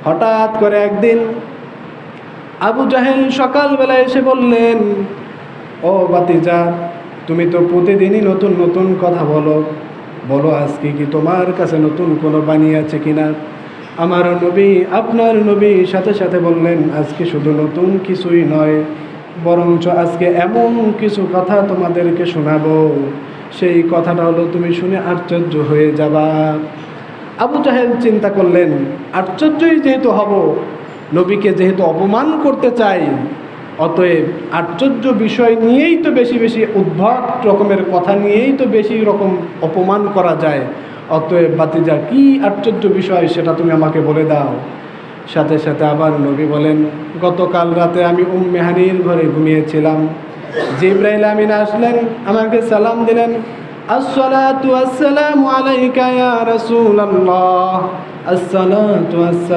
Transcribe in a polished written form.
হঠাৎ করে একদিন আবু জাহেল সকালবেলা এসে বললেন, ও ভাতিজা, তুমি তো প্রতিদিনই নতুন নতুন কথা বলো, বলো আজকে কি তোমার কাছে নতুন কোনো বাণী আছে কিনা? আমার নবী, আপনার নবী সাথে সাথে বললেন, আজকে শুধু নতুন কিছুই নয়, বরঞ্চ আজকে এমন কিছু কথা তোমাদেরকে শোনাবো, সেই কথাটা হলো তুমি শুনে আশ্চর্য হয়ে যাবা। আবু জাহেল চিন্তা করলেন, আশ্চর্যই যেহেতু হব, নবীকে যেহেতু অপমান করতে চাই, অতএব আশ্চর্য বিষয় নিয়েই তো বেশি বেশি উদ্ভট রকমের কথা নিয়েই তো বেশি রকম অপমান করা যায়। অতএব ভাতিজা, কি আশ্চর্য বিষয় সেটা তুমি আমাকে বলে দাও। সাথে সাথে আবার নবী বলেন, গতকাল রাতে আমি উম্মে হানির ঘরে ঘুমিয়েছিলাম, জিবরাইল আমিন আসলেন, আমাকে সালাম দিলেন, আসসালাতু ওয়াসসালামু আলাইকা ইয়া রাসূলুল্লাহ, আসসালাতু